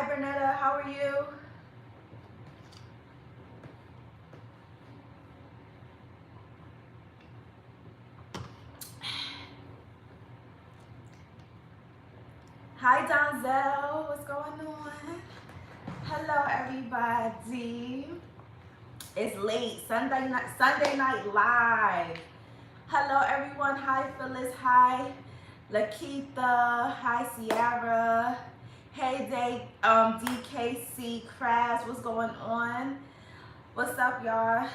Bernetta, how are you? Hi Donzel, what's going on? Hello everybody. It's late, Sunday night live. Hello everyone, hi Phyllis, hi Lakeitha, hi Sierra, hey Day, DKC Crafts, what's going on? What's up y'all?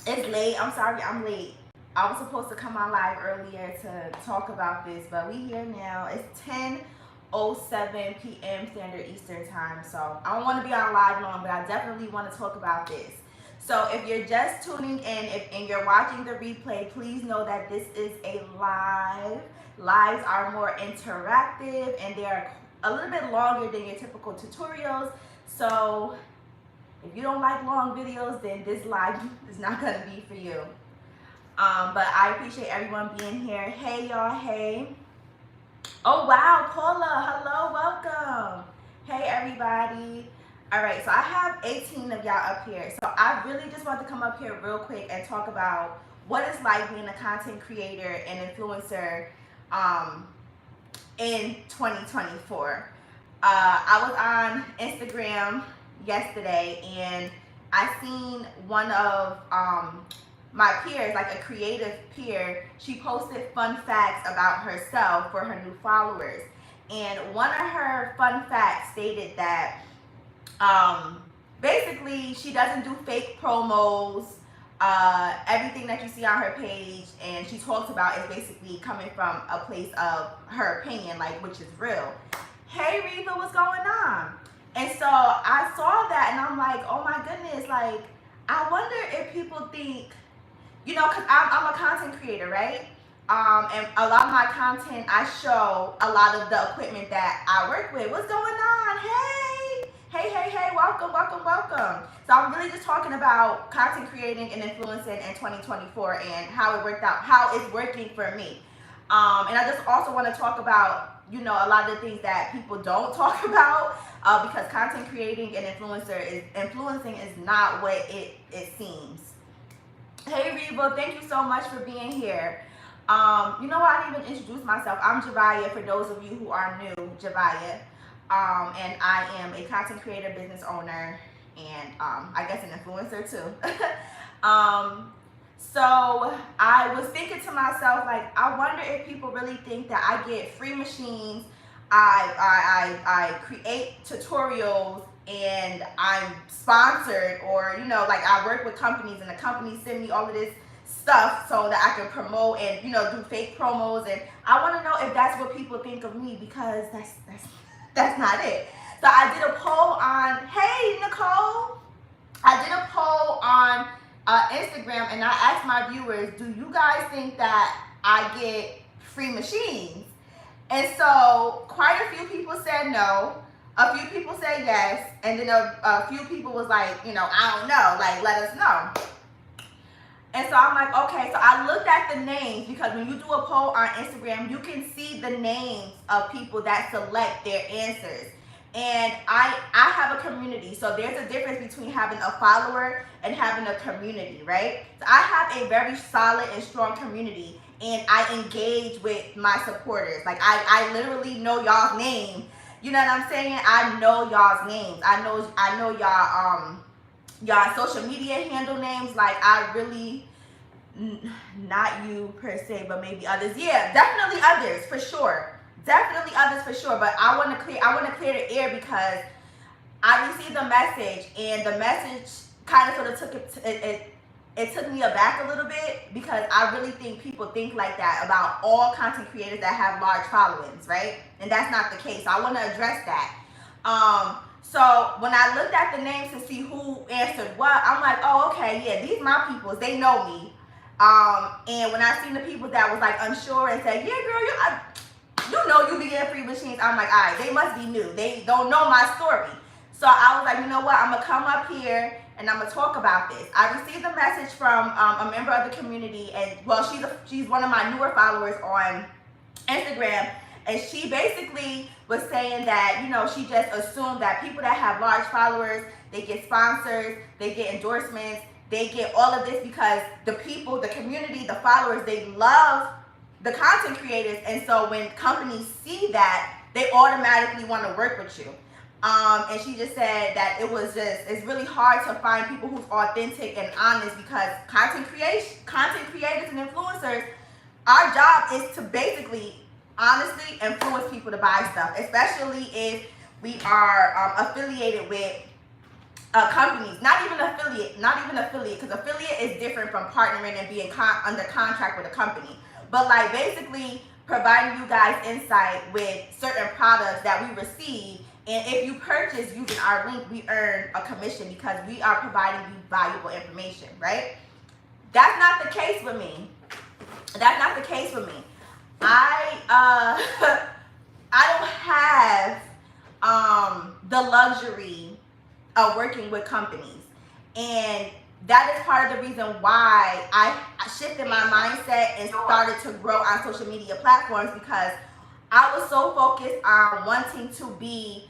It's late, I'm sorry I'm late. I was supposed to come on live earlier to talk about this, but we here now. It's 10:07 p.m. Standard Eastern Time, so I don't want to be on live long, but I definitely want to talk about this. So if you're just tuning in and you're watching the replay, please know that this is a live. Lives are more interactive and they're a little bit longer than your typical tutorials. So if you don't like long videos, then this live is not going to be for you. But I appreciate everyone being here. Hey y'all, hey. Oh wow, Paula, hello, welcome. Hey everybody. All right, so I have 18 of y'all up here. So I really just want to come up here real quick and talk about what it's like being a content creator and influencer in 2024. I was on Instagram yesterday and I seen one of my peers, like a creative peer, she posted fun facts about herself for her new followers. And one of her fun facts stated that basically she doesn't do fake promos. Everything that you see on her page and she talks about is basically coming from a place of her opinion, like which is real. Hey Reva, what's going on? And so I saw that and I'm like, oh my goodness, like I wonder if people think, you know, because I'm a content creator, right? And a lot of my content, I show a lot of the equipment that I work with. What's going on? Hey, welcome. So I'm really just talking about content creating and influencing in 2024 and how it worked out, how it's working for me. And I just also want to talk about, you know, a lot of the things that people don't talk about because content creating and influencing is not what it seems. Hey Reba, thank you so much for being here. You know what, I didn't even introduce myself. I'm Javiah, for those of you who are new, Javiah. And I am a content creator, business owner, and I guess an influencer too. So I was thinking to myself, like, I wonder if people really think that I get free machines, I create tutorials, and I'm sponsored, or you know, like I work with companies and the companies send me all of this stuff so that I can promote and, you know, do fake promos. And I want to know if that's what people think of me, because that's not it. So I did a poll on, hey Nicole, I did a poll on Instagram and I asked my viewers, do you guys think that I get free machines? And so quite a few people said no. A few people said yes, and then a few people was like, you know, I don't know, like, let us know. And so I'm like, okay, so I looked at the names, because when you do a poll on Instagram, you can see the names of people that select their answers. And I have a community, so there's a difference between having a follower and having a community, right? So I have a very solid and strong community, and I engage with my supporters. Like, I literally know y'all's name. You know what I'm saying? I know y'all's names. I know y'all social media handle names. Like, I really, not you per se, but maybe others. Yeah, definitely others for sure. Definitely others for sure. But I want to clear the air, because I received a message, and the message kind of sort of it took me aback a little bit, because I really think people think like that about all content creators that have large followings, right? And that's not the case. So I want to address that. So when I looked at the names to see who answered what, I'm like, oh, okay, yeah, these my peoples, they know me. And when I seen the people that was like unsure and said, yeah, girl, you know you be getting free machines, I'm like, all right, they must be new. They don't know my story. So I was like, you know what, I'm gonna come up here and I'm gonna talk about this. I received a message from a member of the community, and well, she's one of my newer followers on Instagram, And she basically was saying that, she just assumed that people that have large followers, they get sponsors, they get endorsements, they get all of this because the people, the community, the followers, they love the content creators. And so when companies see that, they automatically want to work with you. And she just said that it's really hard to find people who's authentic and honest because content creators and influencers, our job is to basically honestly influence people to buy stuff, especially if we are affiliated with companies. Not even affiliate, because affiliate is different from partnering and being under contract with a company. But like basically providing you guys insight with certain products that we receive. And if you purchase using our link, we earn a commission because we are providing you valuable information, right? That's not the case with me. I don't have the luxury of working with companies, and that is part of the reason why I shifted my mindset and started to grow on social media platforms, because I was so focused on wanting to be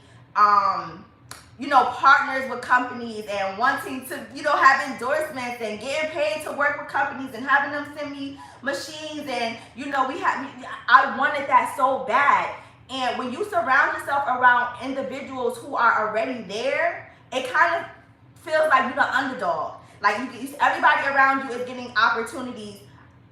partners with companies and wanting to have endorsements and getting paid to work with companies and having them send me machines, and I wanted that so bad. And when you surround yourself around individuals who are already there, it kind of feels like you're the underdog. Like everybody around you is getting opportunities.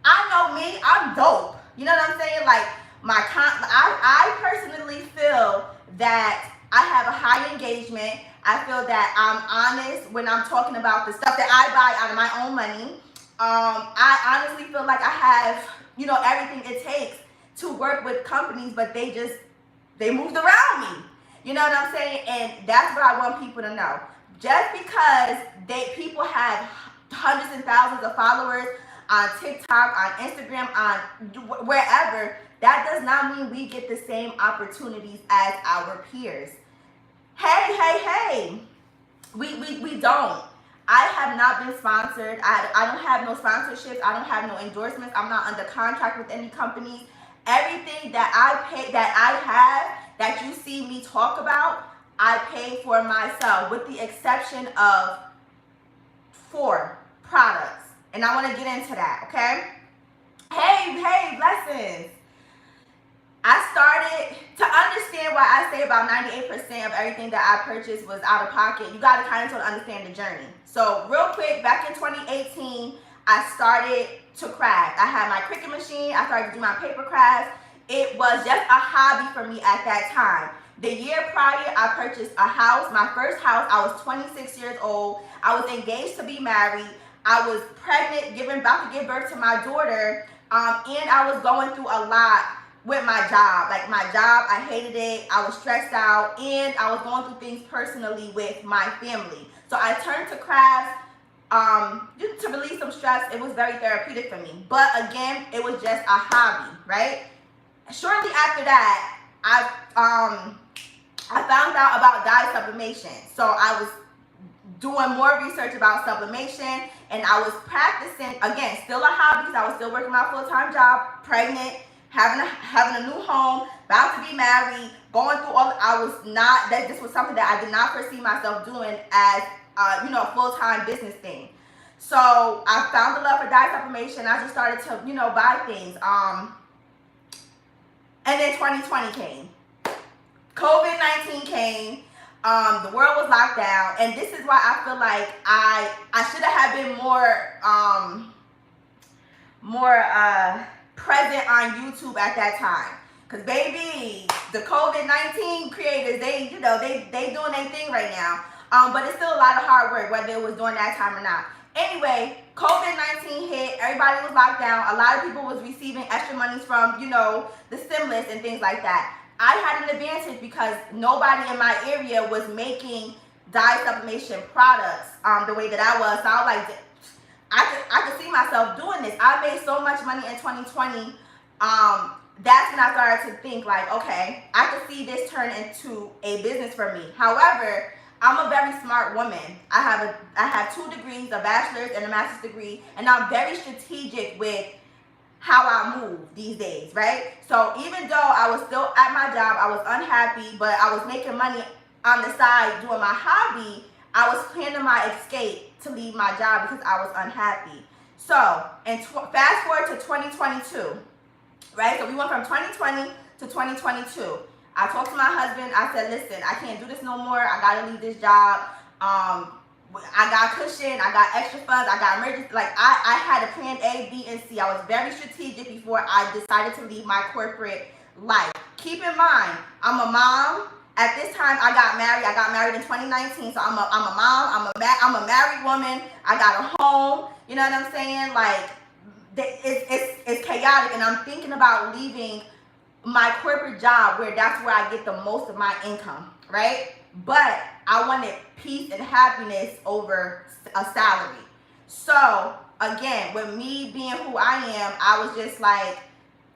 I know me, I'm dope. You know what I'm saying? Like I personally feel that I have a high engagement. I feel that I'm honest when I'm talking about the stuff that I buy out of my own money. I honestly feel like I have, everything it takes to work with companies, but they moved around me. You know what I'm saying? And that's what I want people to know. Just because people have hundreds and thousands of followers on TikTok, on Instagram, on wherever, that does not mean we get the same opportunities as our peers. Hey, we don't. I have not been sponsored. I don't have no sponsorships. I don't have no endorsements. I'm not under contract with any companies. Everything that I have that you see me talk about, I pay for myself, with the exception of 4 products. And I want to get into that, okay? Hey, blessings. I started to understand why I say about 98% of everything that I purchased was out of pocket. You got to kind of sort of understand the journey. So real quick, back in 2018, I started to craft. I had my Cricut machine. I started to do my paper crafts. It was just a hobby for me at that time. The year prior, I purchased a house, my first house. I was 26 years old. I was engaged to be married. I was pregnant, about to give birth to my daughter, and I was going through a lot with my job. Like my job, I hated it. I was stressed out, and I was going through things personally with my family. So I turned to crafts just to release some stress. It was very therapeutic for me. But again, it was just a hobby, right? Shortly after that, I found out about diet sublimation. So I was doing more research about sublimation, and I was practicing, again, still a hobby because I was still working my full-time job, pregnant, having a new home, about to be married, going through all. This was something that I did not foresee myself doing as a full-time business thing. So I found the love for diet supplementation. I just started to buy things. And then 2020 came. COVID-19 came. The world was locked down, and this is why I feel like I should have been more present on YouTube at that time. Cause baby, the COVID-19 creators, they doing their thing right now. But it's still a lot of hard work, whether it was during that time or not. Anyway, COVID-19 hit, everybody was locked down. A lot of people was receiving extra monies from, the stimulus and things like that. I had an advantage because nobody in my area was making diet supplementation products the way that I was. So I was like, I could see myself doing this. I made so much money in 2020. That's when I started to think like, okay, I could see this turn into a business for me. However, I'm a very smart woman. I have 2 degrees, a bachelor's and a master's degree, and I'm very strategic with how I move these days, right? So even though I was still at my job, I was unhappy, but I was making money on the side doing my hobby, I was planning my escape to leave my job because I was unhappy. So, and fast forward to 2022, right? So we went from 2020 to 2022. I talked to my husband. I said, listen, I can't do this no more. I got to leave this job. I got cushion. I got extra funds. I got emergency. Like, I had a plan A, B, and C. I was very strategic before I decided to leave my corporate life. Keep in mind, I'm a mom. At this time, I got married. I got married in 2019, so I'm a mom. I'm a married woman. I got a home. You know what I'm saying? Like, it's chaotic, and I'm thinking about leaving my corporate job where that's where I get the most of my income, right? But I wanted peace and happiness over a salary. So again, with me being who I am, I was just like,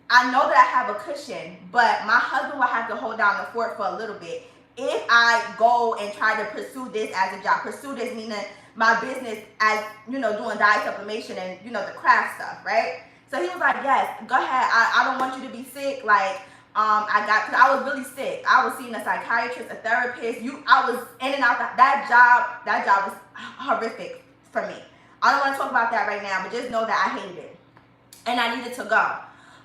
I know that I have a cushion, but my husband will have to hold down the fort for a little bit if I go and try to pursue this as a job. Pursue this meaning my business as, you know, doing diet supplementation and, you know, the craft stuff, right? So he was like, yes, go ahead. I don't want you to be sick. Like, cause I was really sick. I was seeing a psychiatrist, a therapist. I was in and out. That job was horrific for me. I don't want to talk about that right now, but just know that I hated it. And I needed to go.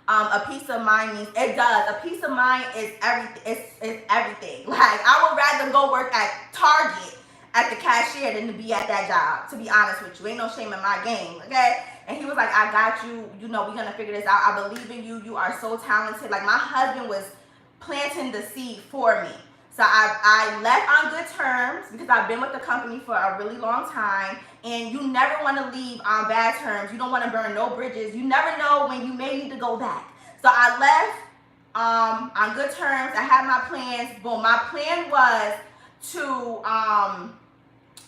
A peace of mind means, it does. A peace of mind is everything. It's everything. Like, I would rather go work at Target at the cashier than to be at that job, to be honest with you. Ain't no shame in my game, okay? And he was like, I got you. You know, we're going to figure this out. I believe in you. You are so talented. Like, my husband was planting the seed for me. So I left on good terms because I've been with the company for a really long time. And you never want to leave on bad terms. You don't want to burn no bridges. You never know when you may need to go back. So I left on good terms. I had my plans. Boom. My plan was to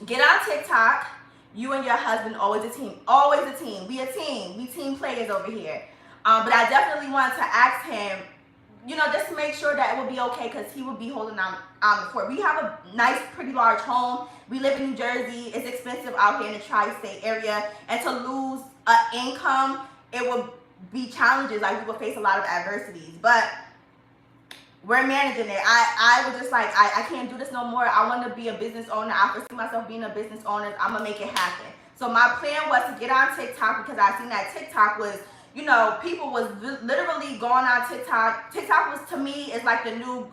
get on TikTok. You and your husband, always a team. Always a team. We a team. We team players over here. But I definitely wanted to ask him, you know, just to make sure that it would be okay, because he would be holding on the fort. We have a nice, pretty large home. We live in New Jersey. It's expensive out here in the tri-state area. And to lose an income, it would be challenges. Like, we would face a lot of adversities. But we're managing it. I was just like, I can't do this no more. I want to be a business owner. I foresee myself being a business owner. I'm going to make it happen. So my plan was to get on TikTok because I seen that TikTok was, you know, people was literally going on TikTok. TikTok was, to me, is like the new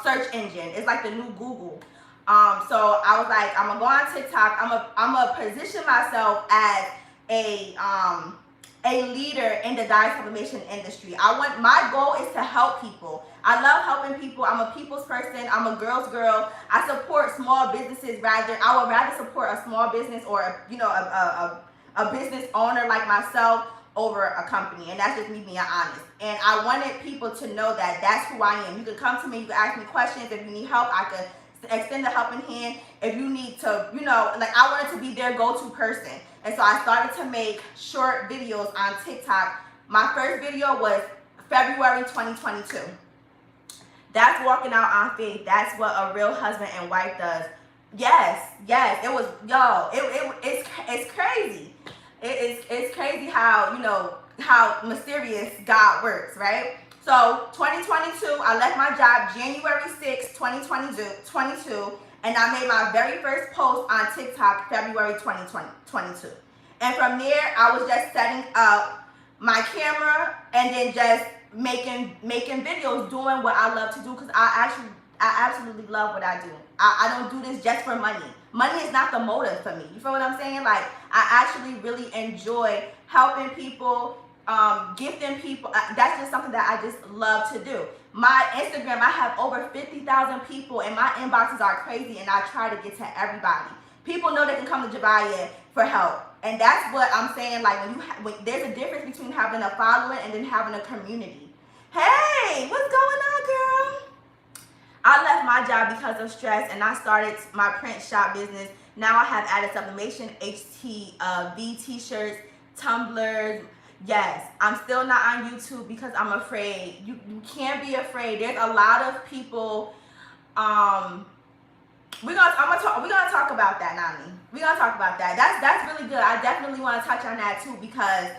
search engine. It's like the new Google. So I was like, I'm going to go on TikTok. I'm going to position myself as a leader in the diet supplementation industry. My goal is to help people. I love helping people. I'm a people's person. I'm a girl's girl. I support small businesses rather. I would rather support a small business or a business owner like myself over a company. And that's just me being honest. And I wanted people to know that that's who I am. You can come to me. You can ask me questions. If you need help, I could extend a helping hand. If you need to, you know, like, I wanted to be their go-to person. And so I started to make short videos on TikTok. My first video was February 2022. That's walking out on faith. That's what a real husband and wife does. Yes, it was, it's crazy. It's crazy how, you know, how mysterious God works, right? So 2022, I left my job January 6, 2022, and I made my very first post on TikTok February 2022. And from there, I was just setting up my camera and then just making videos, doing what I love to do, because I absolutely love what I do. I don't do this just for money. Money is not the motive for me. You feel what I'm saying? Like, I actually really enjoy helping people, gifting people. That's just something that I just love to do. My Instagram, I have over 50,000 people, and my inboxes are crazy, and I try to get to everybody. People know they can come to Javiah for help. And that's what I'm saying, like, when there's a difference between having a following and then having a community. Hey, what's going on, girl? I left my job because of stress, and I started my print shop business. Now I have added sublimation, HTV t-shirts, tumblers. Yes, I'm still not on YouTube because I'm afraid. You can't be afraid. There's a lot of people. We're gonna talk about that, Nani. We're gonna talk about that. That's really good. I definitely want to touch on that too, because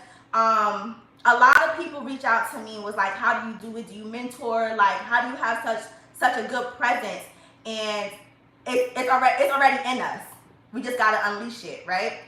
a lot of people reach out to me and was like, how do you do it? Do you mentor? Like, how do you have such a good presence? And it's already in us. We just gotta unleash it, right?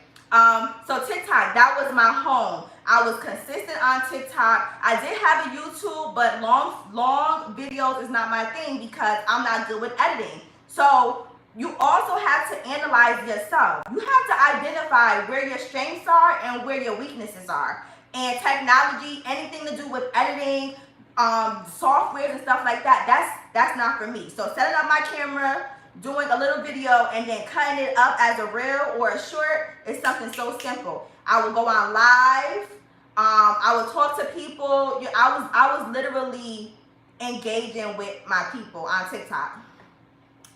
So TikTok, that was my home. I was consistent on TikTok. I did have a YouTube, but long videos is not my thing because I'm not good with editing. So you also have to analyze yourself. You have to identify where your strengths are and where your weaknesses are. And technology, anything to do with editing, softwares and stuff like that, that's not for me. So setting up my camera, doing a little video, and then cutting it up as a reel or a short is something so simple. I would go on live. I would talk to people. I was literally engaging with my people on TikTok.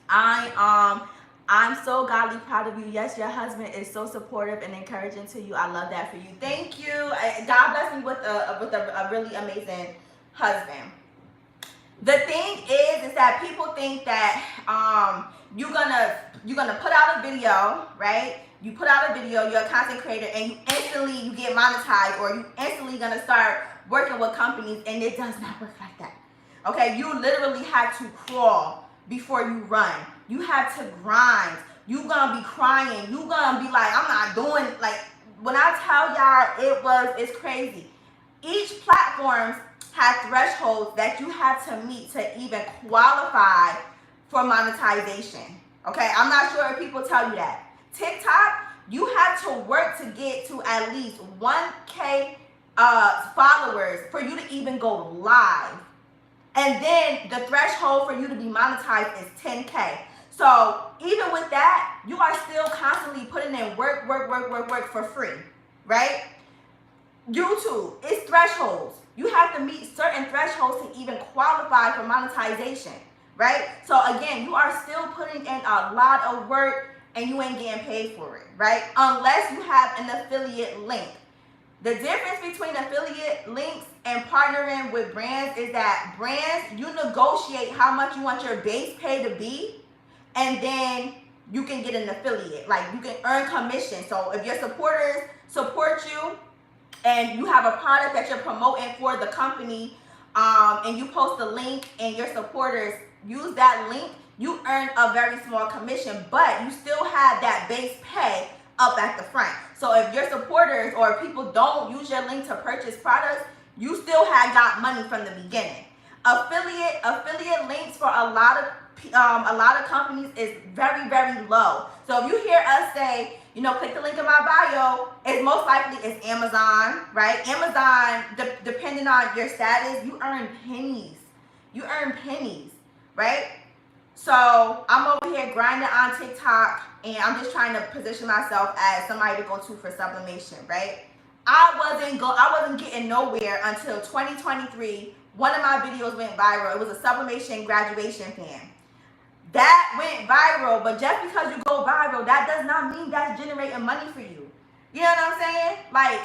I'm so godly proud of you. Yes, your husband is so supportive and encouraging to you. I love that for you. Thank you. God bless me with a really amazing husband. The thing is that people think that you're gonna put out a video, right? You put out a video, you're a content creator, and you get monetized, or you instantly gonna start working with companies, and it does not work like that. Okay, you literally have to crawl before you run. You have to grind. You gonna be crying. You gonna be like, I'm not doing, like, when I tell y'all, it's crazy. Each platform has thresholds that you have to meet to even qualify for monetization. Okay, I'm not sure if people tell you that. TikTok, you have to work to get to at least 1K followers for you to even go live. And then the threshold for you to be monetized is 10K. So even with that, you are still constantly putting in work for free, right? YouTube, it's thresholds. You have to meet certain thresholds to even qualify for monetization, right? So again, you are still putting in a lot of work and you ain't getting paid for it, right? Unless you have an affiliate link. The difference between affiliate links and partnering with brands is that brands, you negotiate how much you want your base pay to be, and then you can get an affiliate. Like, you can earn commission. So if your supporters support you and you have a product that you're promoting for the company, and you post a link and your supporters use that link, you earn a very small commission, but you still have that base pay up at the front. So if your supporters or people don't use your link to purchase products, you still have got money from the beginning. Affiliate links for a lot of companies is very, very low. So if you hear us say, click the link in my bio, it's most likely it's Amazon, right? Amazon, depending on your status, you earn pennies. You earn pennies, right? So I'm over here grinding on TikTok, and I'm just trying to position myself as somebody to go to for sublimation, right? I wasn't getting nowhere until 2023. One of my videos went viral. It was a sublimation graduation fan. That went viral, but just because you go viral, that does not mean that's generating money for you. You know what I'm saying? Like,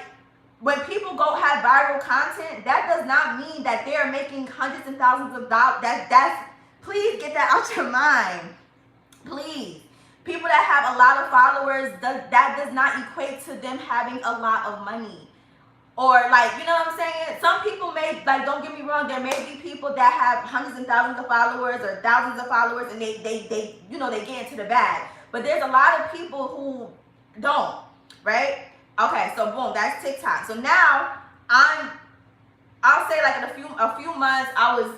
when people go have viral content, that does not mean that they're making hundreds and thousands of dollars. Please get that out your mind. Please. People that have a lot of followers, that does not equate to them having a lot of money. Or, like, you know what I'm saying? Some people may, like, don't get me wrong, there may be people that have hundreds and thousands of followers or thousands of followers, and they get into the bag. But there's a lot of people who don't, right? Okay, so boom, that's TikTok. So now I'll say, like, in a few months, I was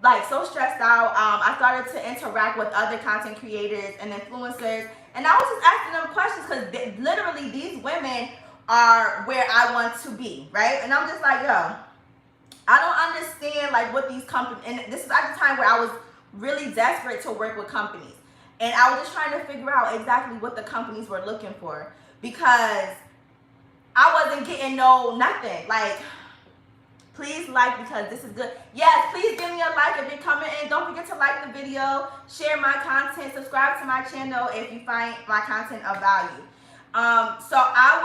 like so stressed out. I started to interact with other content creators and influencers, and I was just asking them questions because literally these women are where I want to be, right? And I'm just like, yo, I don't understand like what these companies, and this is at the time where I was really desperate to work with companies, and I was just trying to figure out exactly what the companies were looking for, because I wasn't getting nothing. Like, please like, because this is good. Yes, please give me a like if you're coming in. Don't forget to like the video, share my content, subscribe to my channel if you find my content of value. So I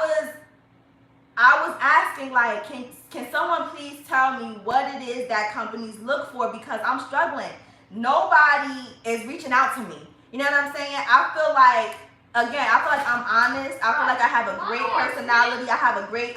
was asking, like, can someone please tell me what it is that companies look for, because I'm struggling. Nobody is reaching out to me. You know what I'm saying? I feel like I'm honest. I feel like I have a great personality. I have a great,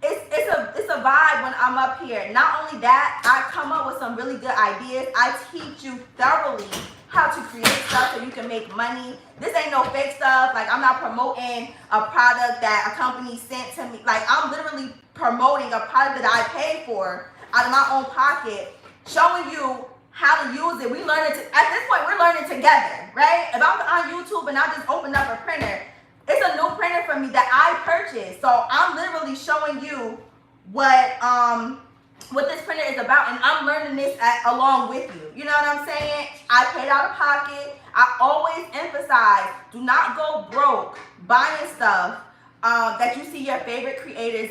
it's a vibe when I'm up here. Not only that, I come up with some really good ideas. I teach you thoroughly how to create stuff so you can make money. This ain't no fake stuff. Like, I'm not promoting a product that a company sent to me. Like, I'm literally promoting a product that I paid for out of my own pocket, showing you how to use it. We learn it at this point, we're learning together, right? If I'm on YouTube and I just open up a printer, it's a new printer for me that I purchased. So I'm literally showing you what this printer is about, and I'm learning this along with you. You know what I'm saying? I paid out of pocket. I always emphasize, do not go broke buying stuff that you see your favorite creators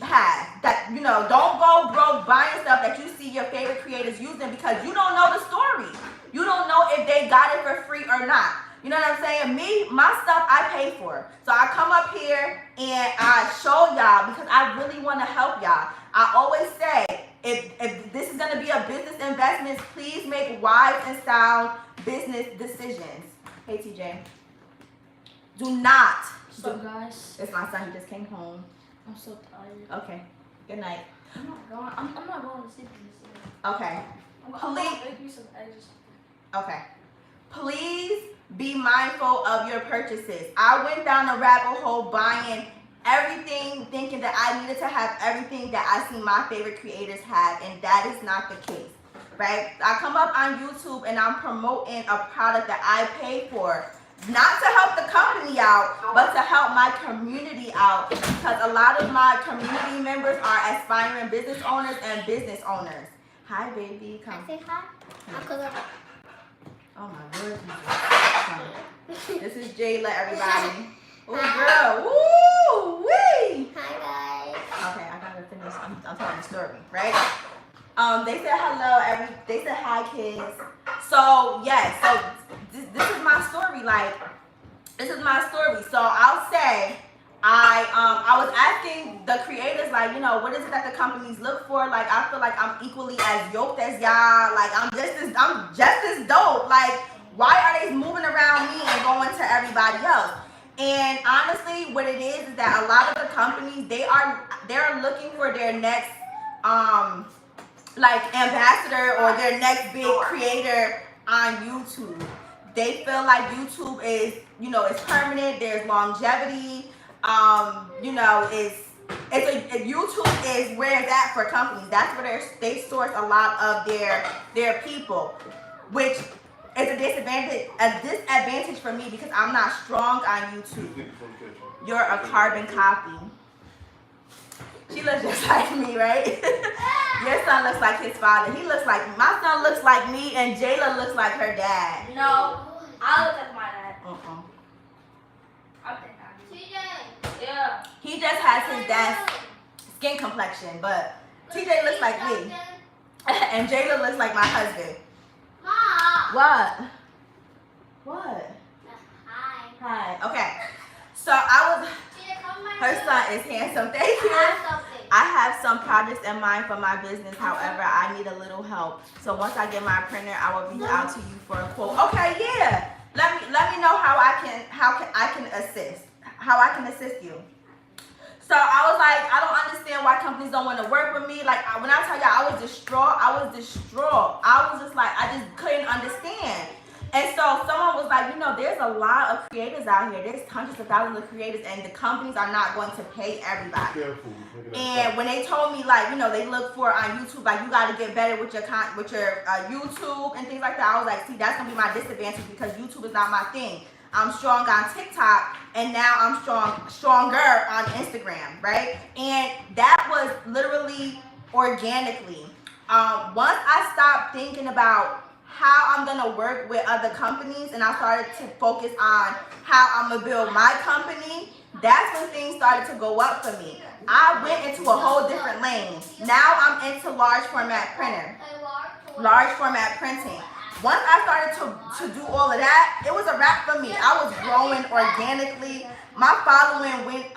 have. That, you know, don't go broke buying stuff that you see your favorite creators using, because you don't know the story. You don't know if they got it for free or not. You know what I'm saying? Me, my stuff I pay for. So I come up here and I show y'all because I really want to help y'all. I always say, if this is going to be a business investment, please make wise and sound business decisions. Hey, TJ. Do not. So, guys. It's my son. He just came home. I'm so tired. Okay. Good night. I'm not going to sleep in this day. Okay. I'm going to make me some eggs. Okay. Please be mindful of your purchases. I went down a rabbit hole buying everything, thinking that I needed to have everything that I see my favorite creators have, and that is not the case, right? I come up on YouTube and I'm promoting a product that I pay for, not to help the company out, but to help my community out, because a lot of my community members are aspiring business owners and business owners. Hi, baby. Come. I say hi. Oh my Lord, Jesus. This is Jayla, everybody. Oh, girl. Woo! Wee! Hi, guys. Okay, I gotta finish. I'm telling the story, right? They said hello. They said hi, kids. So yes, so this is my story. Like, this is my story. So I'll say, I was asking the creators, like, you know, what is it that the companies look for? Like, I feel like I'm equally as yoked as y'all. Like, I'm just as dope. Like, why are they moving around me and going to everybody else? And honestly, what it is that a lot of the companies, they're looking for their next like ambassador or their next big creator on YouTube. They feel like YouTube is, you know, it's permanent. There's longevity. You know, YouTube is where it's at for companies. That's where they source a lot of their people, which is a disadvantage for me because I'm not strong on YouTube. You're a carbon copy. She looks just like me, right? Your son looks like his father. My son looks like me, and Jayla looks like her dad. No, I look like my dad. I think I do. TJ. Yeah. He just has his dad's skin complexion, but TJ looks like me. And Jayla looks like my husband. Mom. What? Hi. Hi. Okay. So her son is handsome. Thank you. I have some projects in mind for my business. However, I need a little help. So once I get my printer, I will reach out to you for a quote. Okay, yeah. Let me know how I can assist. How I can assist you. So I was like, I don't understand why companies don't want to work with me. Like, when I tell y'all I was distraught. I was just like, I just couldn't understand. And so someone was like, you know, there's a lot of creators out here. There's hundreds of thousands of creators, and the companies are not going to pay everybody. And when they told me, like, you know, they look for on YouTube, like, you got to get better with your YouTube and things like that. I was like, see, that's gonna be my disadvantage because YouTube is not my thing. I'm strong on TikTok, and now I'm stronger on Instagram, right? And that was literally organically. Once I stopped thinking about how I'm gonna work with other companies and I started to focus on how I'm gonna build my company, that's when things started to go up for me. I went into a whole different lane. Now I'm into large format printing. Once I started to do all of that, it was a wrap for me. I was growing organically. My following went,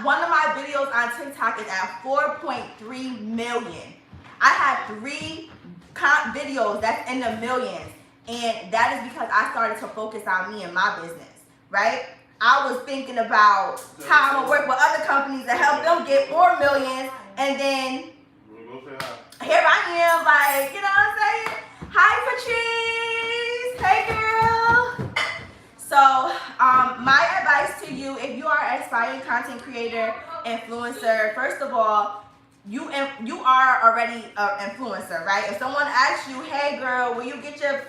one of my videos on TikTok is at 4.3 million. I had 3 videos that's in the millions, and that is because I started to focus on me and my business, right? I was thinking about how I'm gonna work with other companies to help them get more millions, and then here I am, like, you know what I'm saying? Hi, Patrice. Hey, girl. So, my advice to you, if you are an aspiring content creator, influencer, first of all, you are already an influencer, right? If someone asks you, hey, girl, where you get your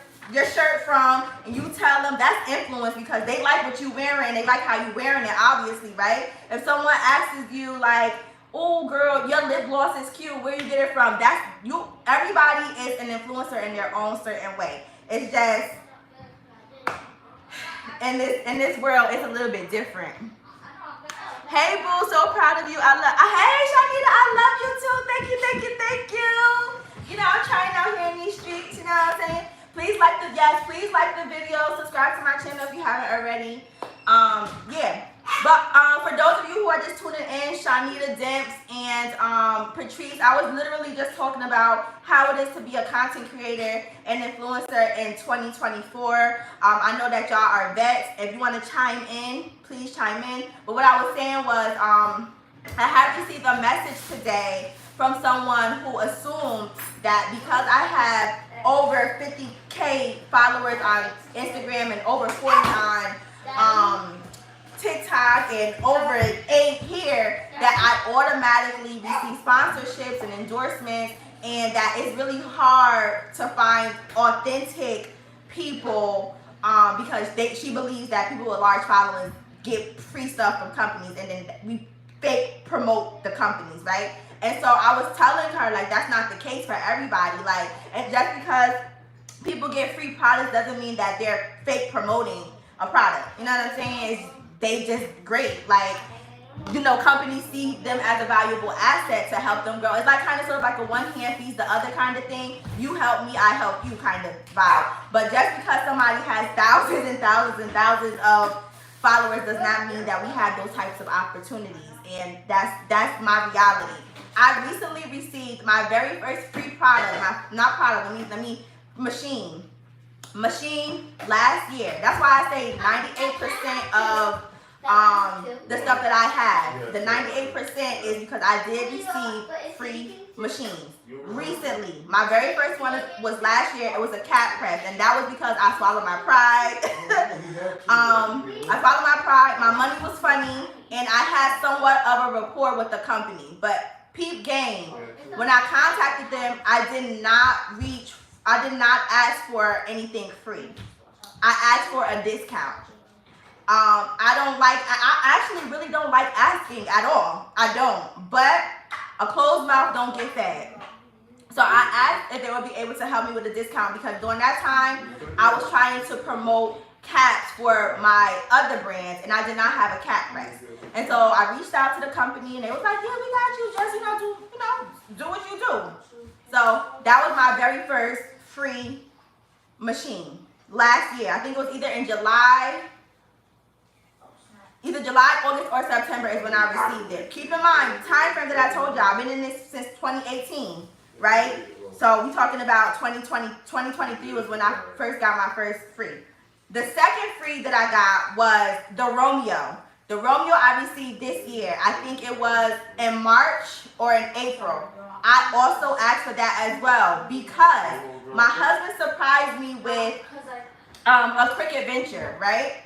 shirt from, and you tell them, that's influence, because they like what you wearing, they like how you wearing it, obviously, right? If someone asks you, like, oh, girl, your lip gloss is cute, where you get it from, that's you. Everybody is an influencer in their own certain way. It's just in this world, it's a little bit different. Hey, boo, so proud of you. Hey, Shanita, I love you too. Thank you. You know, I'm trying out here in these streets, you know what I'm saying? Please like the video, subscribe to my channel if you haven't already. Yeah. But for those of you who are just tuning in, Shanita Demps and Patrice, I was literally just talking about how it is to be a content creator and influencer in 2024. I know that y'all are vets. If you want to chime in, please chime in. But what I was saying was I have received a message today from someone who assumed that because I have over 50K followers on Instagram and over 40 on TikTok and over 8 here, that I automatically receive sponsorships and endorsements, and that it's really hard to find authentic people because she believes that people with large followings get free stuff from companies, and then we fake promote the companies, right? And so I was telling her, like, that's not the case for everybody. Like, and just because people get free products doesn't mean that they're fake promoting a product. You know what I'm saying? They just great. Like, you know, companies see them as a valuable asset to help them grow. It's like kind of sort of like a one hand feeds the other kind of thing. You help me, I help you kind of vibe. But just because somebody has thousands and thousands and thousands of followers does not mean that we have those types of opportunities. And that's my reality. I recently received my very first free product, machine last year. That's why I say 98% of the stuff that I have, the 98% is because I did receive free machines recently. My very first one was last year. It was a cat press, and that was because I swallowed my pride. I swallowed my pride. My money was funny, and I had somewhat of a rapport with the company. But peep game, when I contacted them, I did not ask for anything free. I asked for a discount. I actually really don't like asking at all. I don't. But a closed mouth don't get fed. So I asked if they would be able to help me with a discount, because during that time, I was trying to promote cats for my other brands, and I did not have a cat press. And so I reached out to the company, and they was like, yeah, we got you. Just, do what you do. So that was my very first free machine last year. I think it was either July, August, or September is when I received it. Keep in mind, the time frame that I told y'all, I've been in this since 2018, right? So we talking about 2023 was when I first got my first free. The second free that I got was the Romeo. The Romeo I received this year. I think it was in March or in April. I also asked for that as well because my husband surprised me with a Cricut venture, right?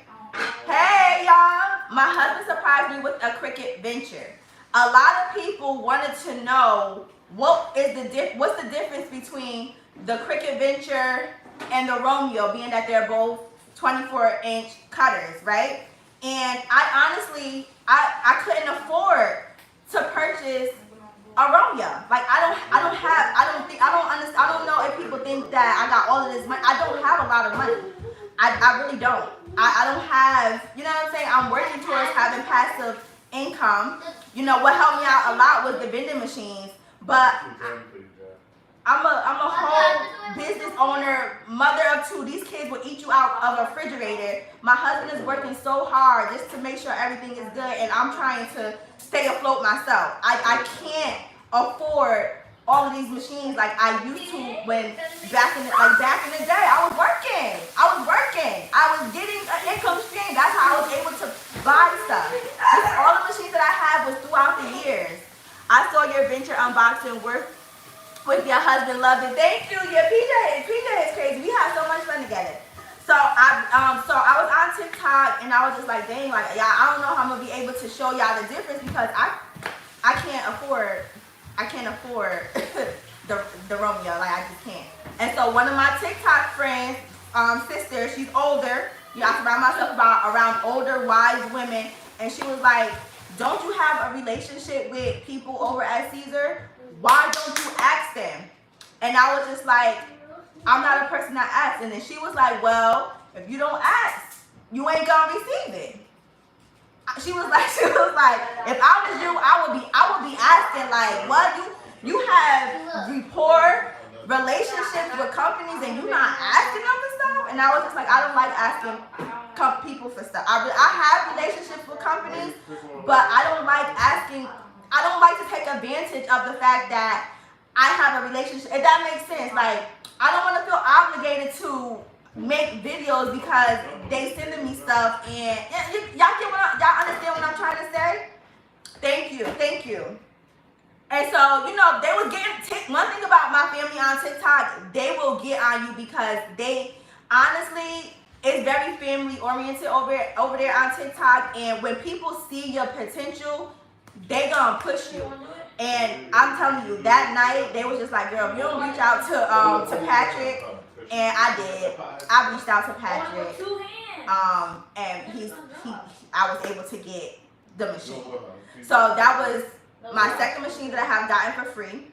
Hey, y'all. My husband surprised me with a Cricut venture. A lot of people wanted to know what's the difference between the Cricut venture and the Romeo, being that they're both 24-inch cutters, right? And I honestly, I couldn't afford to purchase a Romeo. Like, I don't know if people think that I got all of this money. I don't have a lot of money. I really don't. I don't have, you know what I'm saying? I'm working towards having passive income. You know, what helped me out a lot was the vending machines. But I'm a whole business owner, mother of 2. These kids will eat you out of a refrigerator. My husband is working so hard just to make sure everything is good, and I'm trying to stay afloat myself. I can't afford all of these machines like I used to when back in the day. I was working. I was getting an income stream. That's how I was able to buy stuff. All the machines that I have was throughout the years. I saw your venture unboxing work with your husband. Loved it. Thank you. Yeah, PJ is crazy. We have so much fun together. So I was on TikTok and I was just like, dang, like, yeah, I don't know how I'm gonna be able to show y'all the difference because I can't afford the Romeo, like I just can't. And so one of my TikTok friends, sister, she's older. You know, I surround myself around older, wise women, and she was like, don't you have a relationship with people over at Caesar? Why don't you ask them? And I was just like, I'm not a person that asks. And then she was like, well, if you don't ask, you ain't gonna receive it. She was like, if I was you, I would be asking, like, what, you have rapport, relationships with companies and you're not asking them for stuff? And I was just like, I don't like asking people for stuff. I have relationships with companies, but I don't like asking, I don't like to take advantage of the fact that I have a relationship. If that makes sense, like, I don't want to feel obligated to make videos because they sending me stuff and y'all understand what I'm trying to say? Thank you. And so, you know, they was getting, one thing about my family on TikTok, they will get on you because they, honestly, it's very family oriented over there on TikTok. And when people see your potential, they gonna push you. And I'm telling you, that night, they was just like, girl, if you don't reach out to Patrick, and I did. I reached out to Patrick, and I was able to get the machine. So that was my second machine that I have gotten for free.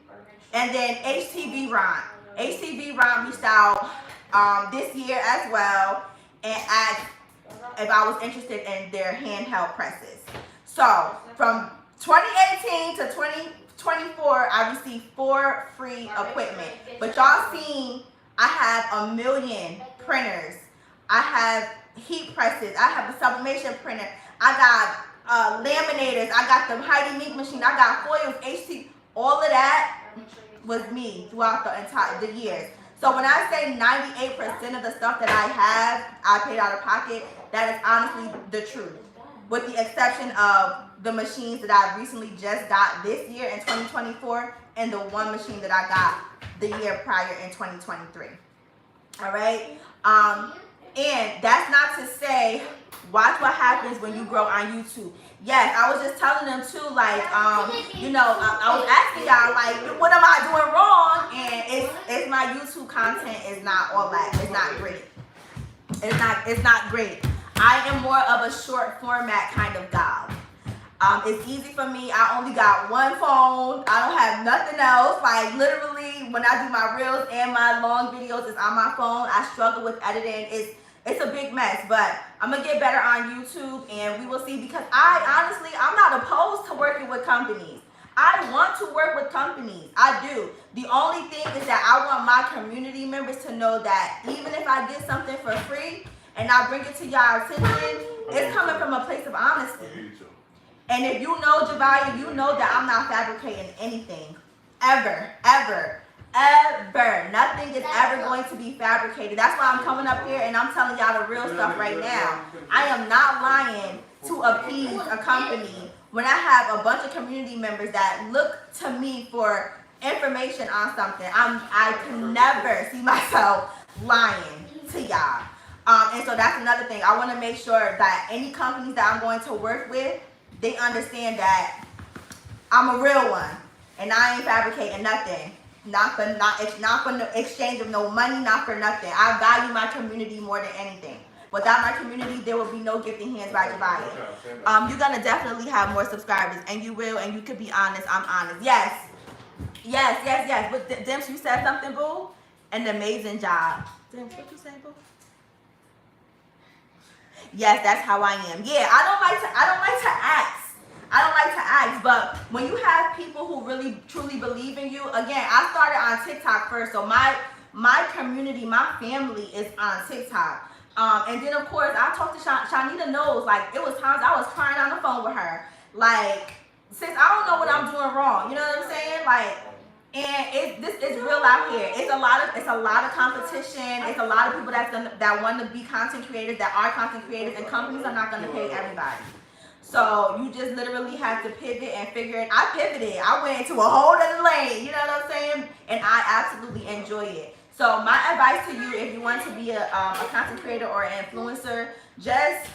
And then HTV Ron reached out this year as well and asked if I was interested in their handheld presses. So from 2018 to 2024, I received 4 free equipment. But y'all seen, I have 1 million printers. I have heat presses. I have a sublimation printer. I got laminators. I got the Heidi Meek machine. I got foils, HT. All of that was me throughout the years. So when I say 98% of the stuff that I have, I paid out of pocket, that is honestly the truth. With the exception of the machines that I recently just got this year in 2024 and the one machine that I got the year prior in 2023. All right? And that's not to say, watch what happens when you grow on YouTube. Yes, I was just telling them too, like, you know, I was asking y'all, like, what am I doing wrong? And it's my YouTube content is not all that. It's not great. It's not great. I am more of a short format kind of gal. It's easy for me. I only got one phone. I don't have nothing else. Like, literally, when I do my reels and my long videos, it's on my phone. I struggle with editing. It's a big mess, but I'm going to get better on YouTube, and we will see, because I'm not opposed to working with companies. I want to work with companies. I do. The only thing is that I want my community members to know that even if I get something for free and I bring it to y'all attention, it's coming from a place of honesty. And if you know Javiah, you know that I'm not fabricating anything. Ever. Nothing is ever going to be fabricated. That's why I'm coming up here and I'm telling y'all the real stuff right now. I am not lying to appease a company when I have a bunch of community members that look to me for information on something. I can never see myself lying to y'all. And so that's another thing. I want to make sure that any companies that I'm going to work with, they understand that I'm a real one and I ain't fabricating nothing. Not for no exchange of no money, not for nothing. I value my community more than anything. Without my community, there will be no Gifted Hands by Javiah. You're gonna definitely have more subscribers, and you will, and you could be honest. I'm honest. Yes. But Dims, you said something, boo. An amazing job. Dims, what you say, boo? Yes, that's how I am. Yeah, I don't like to ask, but when you have people who really truly believe in you, again, I started on TikTok first, so my community, my family is on TikTok. And then of course I talked to Shanita knows, like, it was times I was crying on the phone with her, like, sis, I don't know what I'm doing wrong, you know what I'm saying? Like, And this is real out here. It's a lot of competition. It's a lot of people that want to be content creators, that are content creators, and companies are not gonna pay everybody. So you just literally have to pivot and figure it. I pivoted. I went into a whole other lane. You know what I'm saying? And I absolutely enjoy it. So my advice to you, if you want to be a content creator or an influencer, just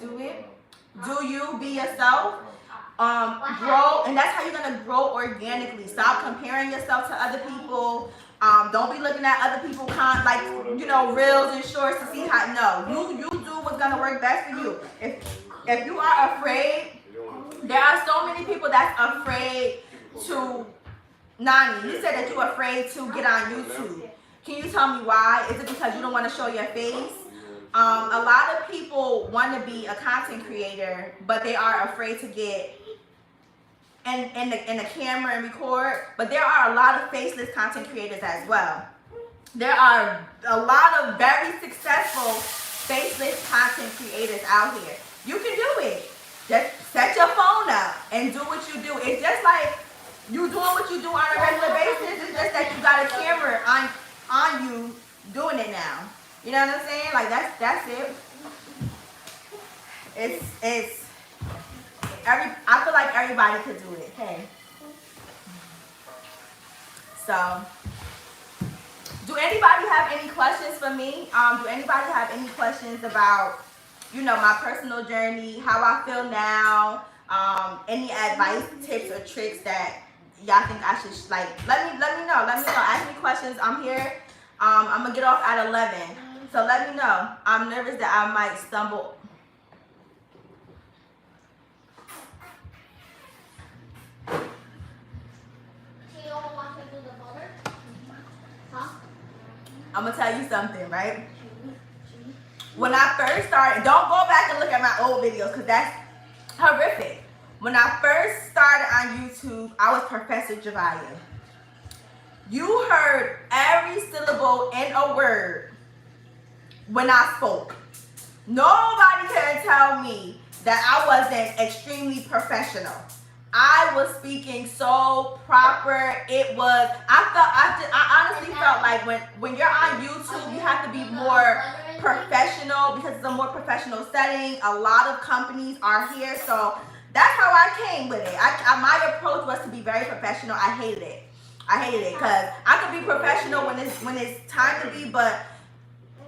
do it. Do you, be yourself. Grow, and that's how you're gonna grow organically. Stop comparing yourself to other people. Don't be looking at other people reels and shorts to see how. No, you do what's gonna work best for you. If you are afraid, there are so many people that's afraid to. Nani, you said that you're afraid to get on YouTube. Can you tell me why? Is it because you don't want to show your face? A lot of people want to be a content creator, but they are afraid to get in the camera and record. But there are a lot of faceless content creators as well. There are a lot of very successful faceless content creators out here. You can do it. Just set your phone up and do what you do. It's just like you doing what you do on a regular basis. It's just that you got a camera on you doing it now. You know what I'm saying? Like that's it. I feel like everybody could do it. Hey. So, do anybody have any questions for me? Do anybody have any questions about, my personal journey, how I feel now? Any advice, tips, or tricks that y'all think I should let me know. Ask me questions. I'm here. I'm gonna get off at 11. So let me know. I'm nervous that I might stumble. I'm gonna tell you something, right? When I first started, don't go back and look at my old videos because that's horrific. When I first started on YouTube, I was Professor Javiah. You heard every syllable in a word when I spoke. Nobody can tell me that I wasn't extremely professional. I was speaking so proper. I honestly felt like when you're on YouTube, you have to be more professional because it's a more professional setting. A lot of companies are here, so that's how I came with it. My approach was to be very professional. I hated it because I could be professional when it's time to be, but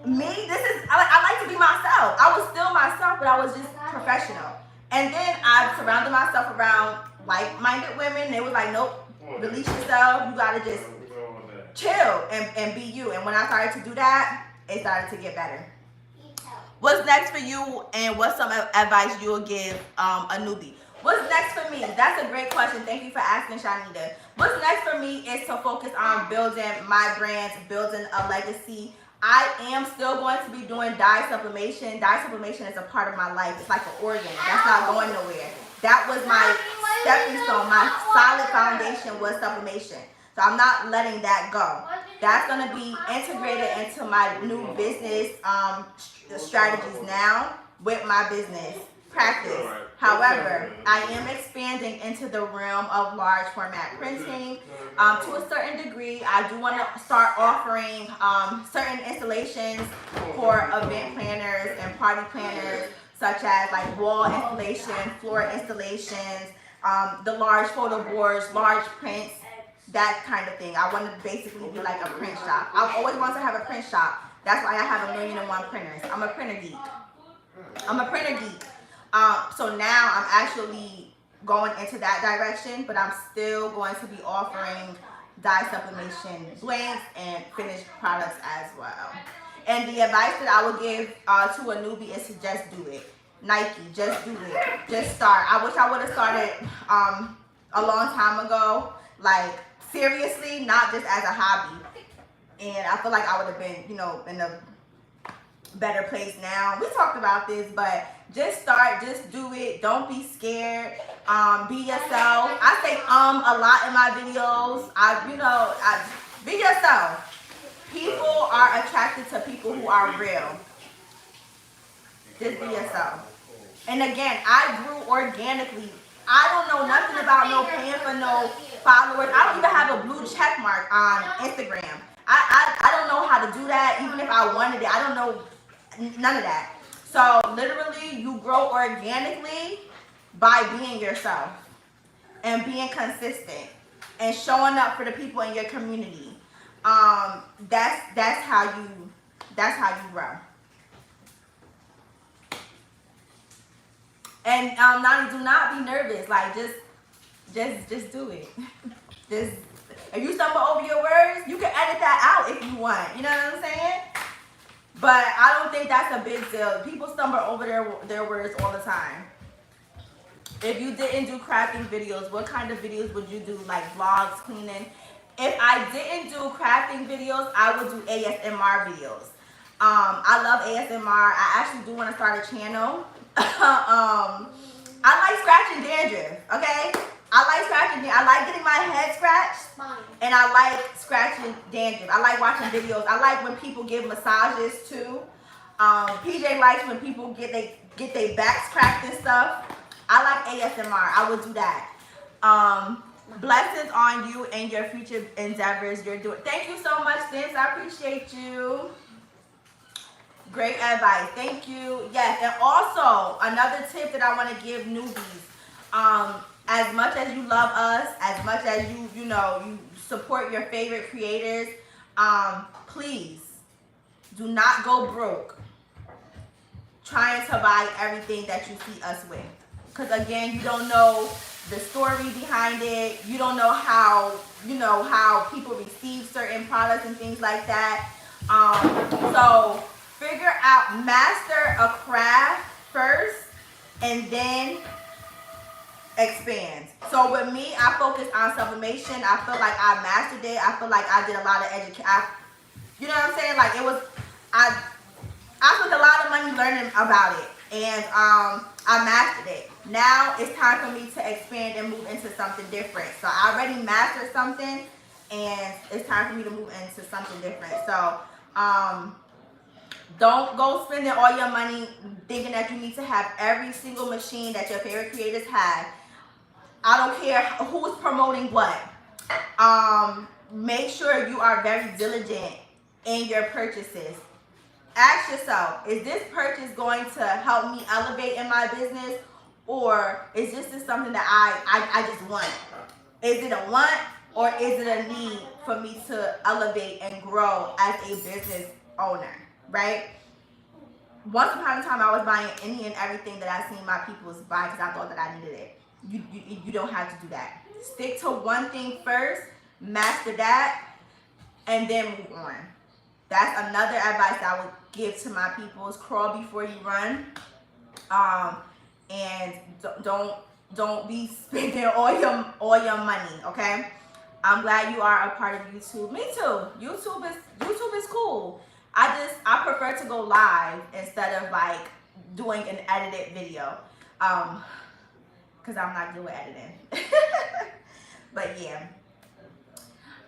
me, I like to be myself. I was still myself, but I was just professional. And then I surrounded myself around like-minded women. They was like, nope, release yourself. You gotta just chill and be you. And when I started to do that, it started to get better. What's next for you, and what's some advice you'll give a newbie? What's next for me? That's a great question. Thank you for asking, Shanita. What's next for me is to focus on building my brands, building a legacy. I am still going to be doing diet sublimation. Diet sublimation is a part of my life. It's like an organ. That's not going nowhere. That was my stepping stone. My solid foundation was sublimation. So I'm not letting that go. That's going to be integrated into my new business strategies now with my business practice. However, I am expanding into the realm of large format printing. To a certain degree, I do want to start offering certain installations for event planners and party planners, such as like wall installation, floor installations, the large photo boards, large prints, that kind of thing. I want to basically be like a print shop. I've always wanted to have a print shop. That's why I have 1,000,001 printers. I'm a printer geek. So now I'm actually going into that direction, but I'm still going to be offering dye sublimation blanks and finished products as well. And the advice that I would give to a newbie is to just do it. Nike, just do it. Just start. I wish I would have started a long time ago, like seriously, not just as a hobby. And I feel like I would have been, in a better place now. We talked about this, but just start, just do it. Don't be scared. Be yourself. I say a lot in my videos. Be yourself. People are attracted to people who are real. Just be yourself. And again, I grew organically I don't know nothing about no paying for no followers. I don't even have a blue check mark on Instagram. I don't know how to do that. Even if I wanted it, I don't know none of that. So literally, you grow organically by being yourself and being consistent and showing up for the people in your community. That's how you grow. And Nani, do not be nervous. Like just do it. Just if you stumble over your words, you can edit that out if you want. You know what I'm saying? But I don't think that's a big deal. People stumble over their words all the time. If you didn't do crafting videos, what kind of videos would you do? Like vlogs, cleaning? If I didn't do crafting videos, I would do ASMR videos. I love ASMR. I actually do want to start a channel. I like scratching dandruff, okay? I like scratching dandruff. I like getting my head scratched, and I like scratching dandruff. I like watching videos. I like when people give massages too. PJ likes when people get their backs cracked and stuff. I like ASMR. I would do that. Blessings on you and your future endeavors you're doing. Thank you so much, Sims. I appreciate you. Great advice. Thank you. Yes, and also another tip that I want to give newbies. As much as you love us, as much as you support your favorite creators, please do not go broke trying to buy everything that you see us with. Because again, you don't know the story behind it. You don't know how people receive certain products and things like that. So figure out, master a craft first and then expand. So with me, I focus on sublimation. I feel like I mastered it. I feel like I did a lot of education. You know what I'm saying? Like I spent a lot of money learning about it, and I mastered it. Now it's time for me to expand and move into something different. So I already mastered something, and it's time for me to move into something different. So don't go spending all your money thinking that you need to have every single machine that your favorite creators have. I don't care who's promoting what. Make sure you are very diligent in your purchases. Ask yourself, is this purchase going to help me elevate in my business, or is this just something that I just want? Is it a want, or is it a need for me to elevate and grow as a business owner, right? Once upon a time, I was buying any and everything that I seen my peoples buy because I thought that I needed it. You don't have to do that. Stick to one thing first, master that, and then move on. That's another advice I would give to my peoples. Crawl before you run. And don't be spending all your money, okay? I'm glad you are a part of YouTube. Me too. YouTube is cool. I prefer to go live instead of like doing an edited video. Because I'm not good with editing. But yeah.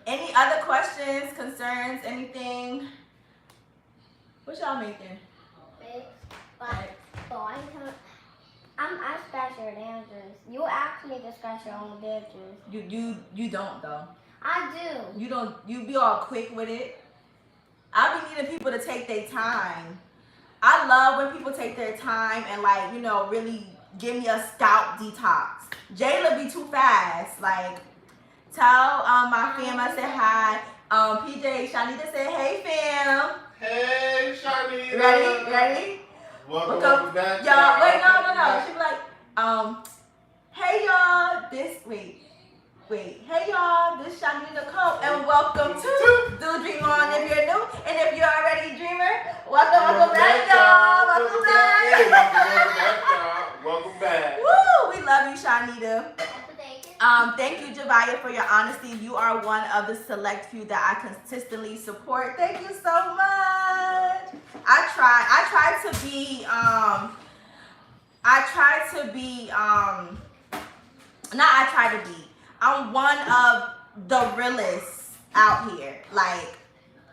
Any other questions, concerns, anything? What y'all making? I scratch your dandruff. You asked me to scratch your own dandruff. You don't though. I do. You don't. You be all quick with it. I be needing people to take their time. I love when people take their time and like really give me a scalp detox. Jayla be too fast. Like tell my fam I said hi. PJ, Shanita said hey fam. Hey Shanita. Ready? Welcome back. Y'all, wait, no. She be like, hey y'all, hey y'all, this Shanita Cole, and welcome to Do Dream On if you're new, and if you're already a dreamer, welcome back, y'all. Welcome back. Woo, we love you, Shanita. Thank you, Javiah, for your honesty. You are one of the select few that I consistently support. Thank you so much. I try to be. I'm one of the realists out here, like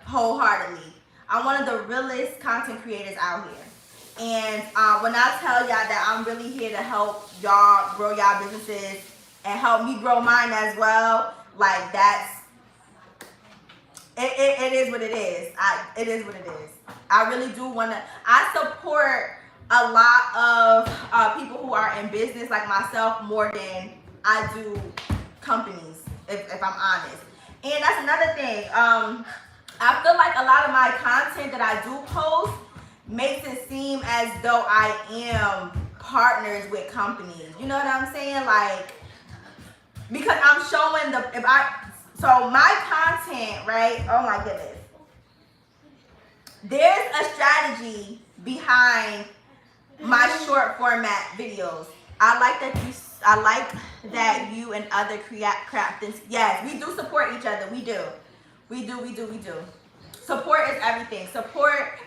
wholeheartedly. I'm one of the realest content creators out here. And when I tell y'all that I'm really here to help y'all grow y'all businesses and help me grow mine as well, like it is what it is. It is what it is. I really do want to. I support a lot of people who are in business like myself more than I do companies, if I'm honest. And that's another thing. I feel like a lot of my content that I do post makes it seem as though I am partners with companies. You know what I'm saying? Like, because I'm showing so my content, right? Oh my goodness. There's a strategy behind my short format videos. I like that you and other crafters. Yes, we do support each other. We do. Support is everything. Support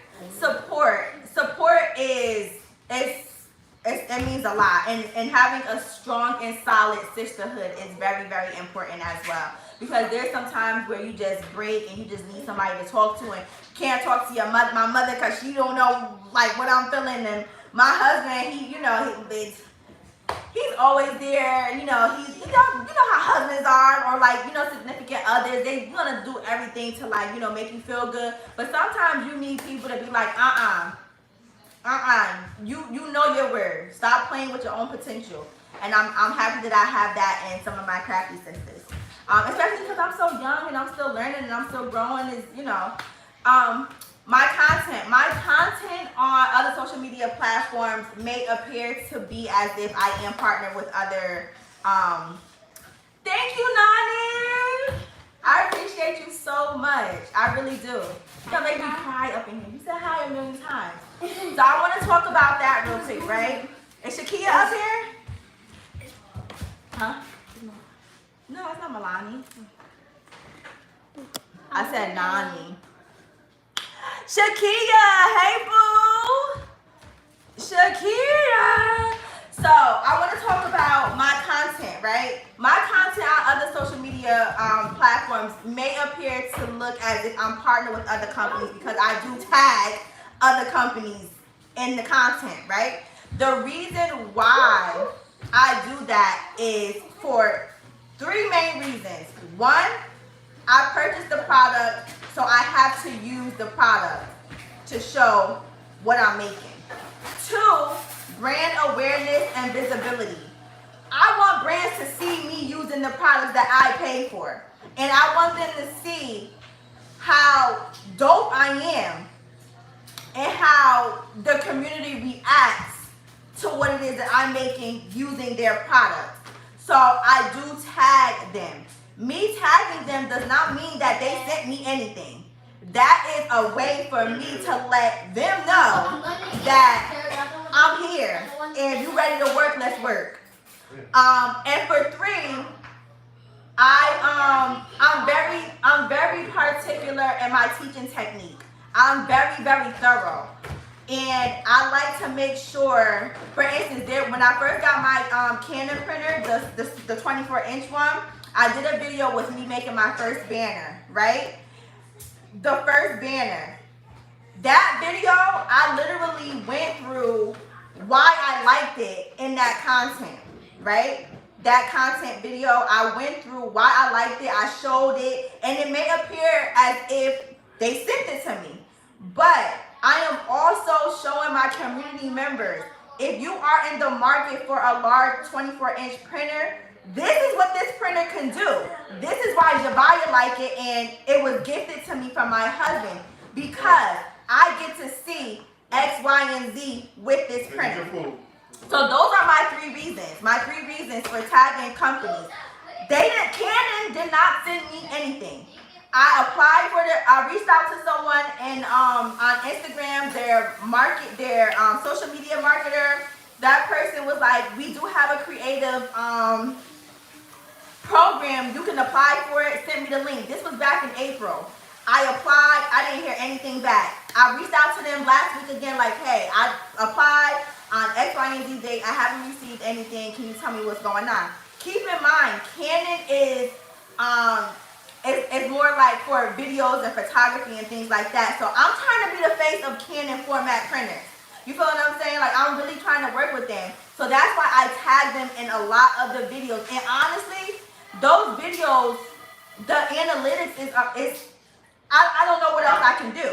it means a lot. And having a strong and solid sisterhood is very, very important as well. Because there's some times where you just break and you just need somebody to talk to and can't talk to my mother because she don't know like what I'm feeling. And my husband, he's always there. You know how husbands are, or like, significant others. They want to do everything to like, make you feel good. But sometimes you need people to be like, you know your worth. Stop playing with your own potential. And I'm happy that I have that in some of my crafty sisters. Especially because I'm so young and I'm still learning and I'm still growing. My content on other social media platforms may appear to be as if I am partnered with other. Thank you, Nani. I appreciate you so much. I really do. You'll make me cry up in here. You said hi a million times. So I want to talk about that real quick, right? Is Shakia up here? Huh? No, it's not Milani. I said Nani. Shakia, hey boo. Shakia. So I want to talk about my content, right? My content on other social media platforms may appear to look as if I'm partnered with other companies because I do tag other companies in the content, right? The reason why I do that is for 3 main reasons. 1, I purchased the product, so I have to use the product to show what I'm making. 2, brand awareness and visibility. I want brands to see me using the products that I pay for. And I want them to see how dope I am and how the community reacts to what it is that I'm making using their product. So I do tag them. Me tagging them does not mean that they sent me anything. That is a way for me to let them know that I'm here. And if you're ready to work, let's work. And for 3, I'm very particular in my teaching technique. I'm very, very thorough. And I like to make sure, for instance, when I first got my Canon printer, the 24-inch one, I did a video with me making my first banner, right? The first banner. That video, I literally went through why I liked it in that content, right? That content video, I went through why I liked it, I showed it, and it may appear as if they sent it to me. But I am also showing my community members, if you are in the market for a large 24-inch printer, this is what this printer can do. This is why Javiah like it, and it was gifted to me from my husband, because I get to see X, Y, and Z with this printer. So those are my 3 reasons. My 3 reasons for tagging companies. Canon did not send me anything. I applied for I reached out to someone on Instagram, their social media marketer. That person was like, we do have a creative program. You can apply for it. Send me the link. This was back in April. I applied. I didn't hear anything back. I reached out to them last week again, like, hey, I applied on X, Y, and Z date. I haven't received anything. Can you tell me what's going on? Keep in mind, Canon is more like for videos and photography and things like that. So I'm trying to be the face of Canon format printers. You feel what I'm saying? Like, I'm really trying to work with them. So that's why I tag them in a lot of the videos. And honestly, those videos, the analytics is I don't know what else I can do.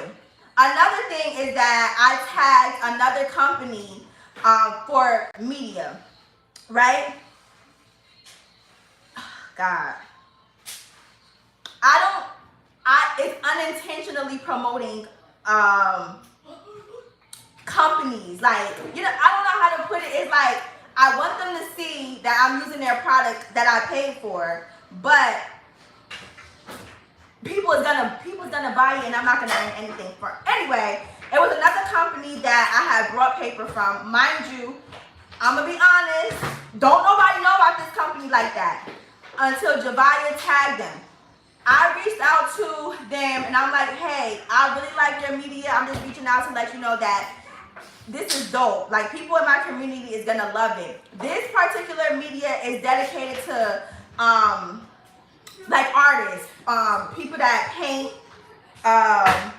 Another thing is that I tagged another company for media, right? God. It's unintentionally promoting companies. Like, you know, I don't know how to put it. It's like, I want them to see that I'm using their product that I paid for, but people's gonna buy it and I'm not gonna earn anything for it. Anyway, it was another company that I had brought paper from. Mind you, I'm gonna be honest, don't nobody know about this company like that until Javiah tagged them. I reached out to them and I'm like, hey, I really like your media. I'm just reaching out to let you know that this is dope. Like, people in my community is gonna love it. This particular media is dedicated to like artists, people that paint, artists,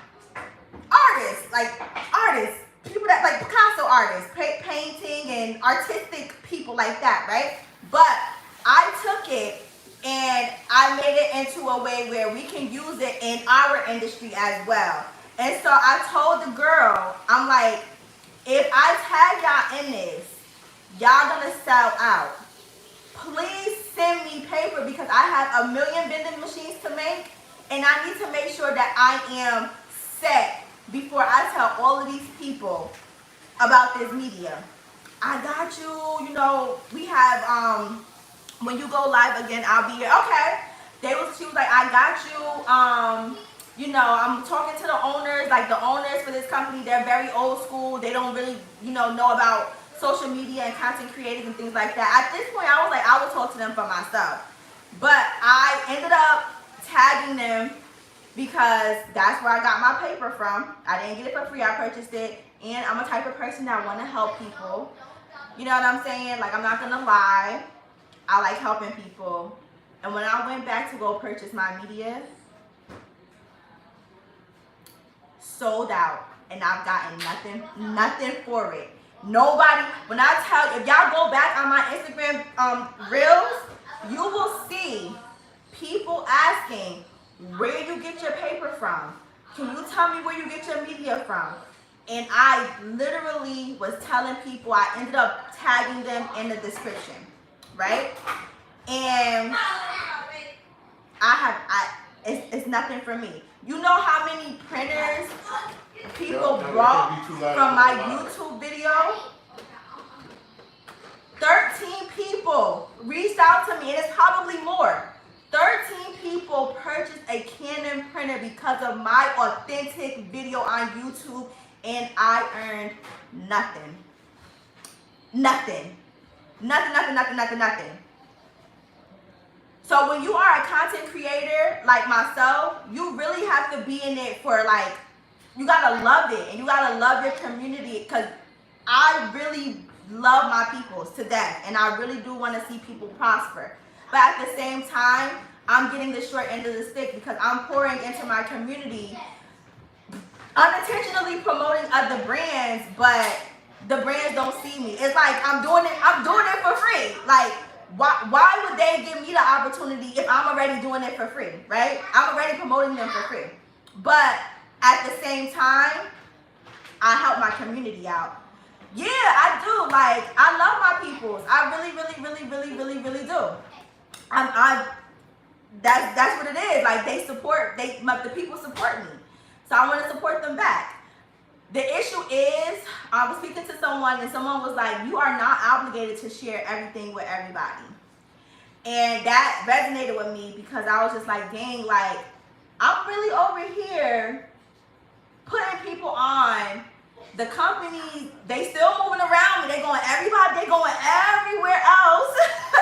people that like Picasso artists, painting and artistic people like that, right? But I took it and I made it into a way where we can use it in our industry as well. And so I told the girl, I'm like, if I tag y'all in this, y'all gonna sell out. Please send me paper because I have 1 million vending machines to make and I need to make sure that I am set before I tell all of these people about this media. I got you, you know, we have, when you go live again, I'll be here. Okay. She was like, I got you. You know, I'm talking to the owners, like the owners for this company, they're very old school. They don't really, you know about social media and content creators and things like that. At this point, I was like, I will talk to them for myself. But I ended up tagging them because that's where I got my paper from. I didn't get it for free, I purchased it. And I'm a type of person that want to help people. You know what I'm saying? Like, I'm not going to lie. I like helping people. And when I went back to go purchase my media, sold out. And I've gotten nothing for it. Nobody, when I tell you, if y'all go back on my Instagram reels, you will see people asking, where you get your paper from? Can you tell me where you get your media from? And I literally was telling people, I ended up tagging them in the description, right? And it's nothing for me. You know how many printers people brought from my YouTube video? 13 people reached out to me, and it's probably more. 13 people purchased a Canon printer because of my authentic video on YouTube, and I earned nothing. Nothing. Nothing. So when you are a content creator like myself, you really have to be in it for, like, you gotta love it and you gotta love your community, because I really love my peoples to death and I really do want to see people prosper. But at the same time, I'm getting the short end of the stick because I'm pouring into my community, unintentionally promoting other brands, but the brands don't see me. It's like I'm doing it for free. Like, why would they give me the opportunity if I'm already doing it for free, right? I'm already promoting them for free. But at the same time, I help my community out. Yeah, I do. Like, I love my peoples. I really do. That's what it is. Like, the people support me. So I want to support them back. The issue is, I was speaking to someone and someone was like, you are not obligated to share everything with everybody. And that resonated with me because I was just like, dang, like, I'm really over here putting people on. The companies, they still moving around me. They going everywhere else.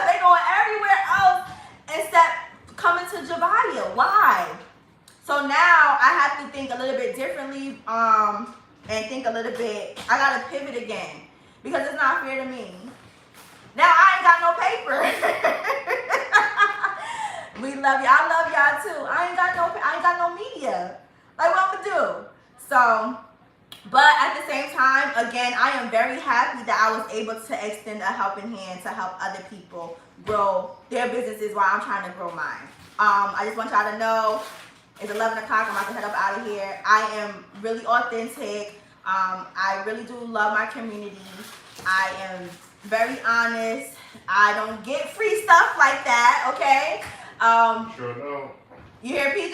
They going everywhere else except coming to Javiah. Why? So now I have to think a little bit differently, and think a little bit, I gotta pivot again because it's not fair to me. Now I ain't got no paper. We love you. I love y'all too. I ain't got no media. Like, what I'm gonna do? So, But at the same time, again, I am very happy that I was able to extend a helping hand to help other people grow their businesses while I'm trying to grow mine. I just want y'all to know it's 11 o'clock. I'm about to head up out of here. I am really authentic. I really do love my community. I am very honest. I don't get free stuff like that, okay? Sure don't. You hear PJ?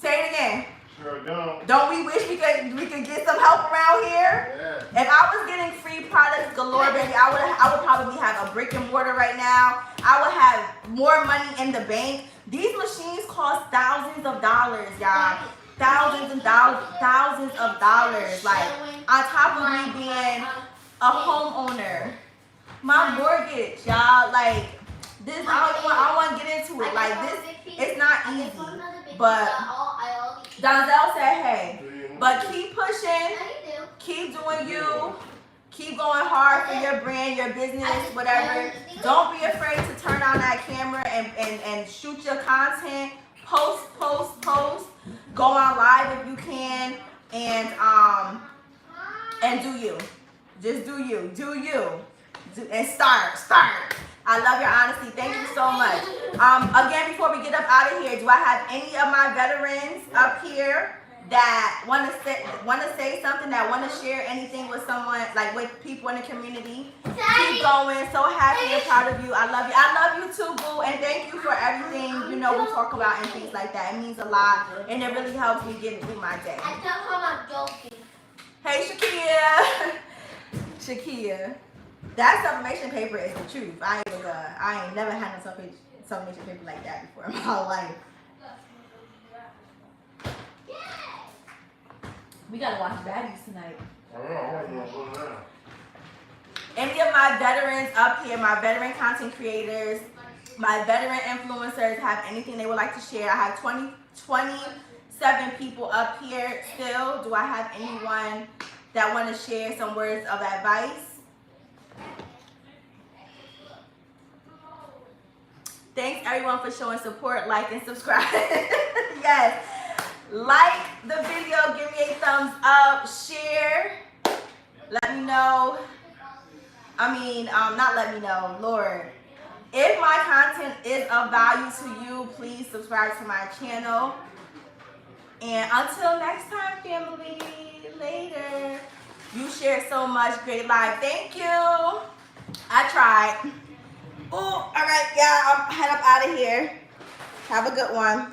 Say it again. Sure don't. Don't we wish we could get some help around here? Yeah. If I was getting free products galore, baby, I would probably have a brick and mortar right now. I would have more money in the bank. These machines cost thousands of dollars, y'all. Thousands of dollars. Like, on top of me being a homeowner. My mortgage, y'all, like, this, I don't want to get into it. Like, this, it's not easy. But Donzel said, hey, but keep pushing, keep doing you, keep going hard for your brand, your business, whatever. Don't be afraid to turn on that camera and shoot your content. Post. Go on live if you can, and do you. Just do you. And start. I love your honesty. Thank you so much. Again, before we get up out of here, do I have any of my veterans up here that want to say something, that want to share anything with someone, like with people in the community? Keep going. So happy and proud of you. I love you. I love you too, boo. And thank you for everything, we talk about and things like that. It means a lot, and it really helps me get through my day. I tell her I'm joking. Hey, Shakia. That sublimation paper is the truth. I ain't never had no sublimation paper like that before in my life. We gotta watch Baddies tonight. Any of my veterans up here, my veteran content creators, my veteran influencers have anything they would like to share? I have 27 people up here still. Do I have anyone that want to share some words of advice? Thanks everyone for showing support, like and subscribe. Yes. Like the video, give me a thumbs up, share. Let me know. Not let me know, Lord. If my content is of value to you, please subscribe to my channel. And until next time, family, later. You shared so much great life. Thank you. I tried. Oh, all right, yeah, I'm head up out of here. Have a good one.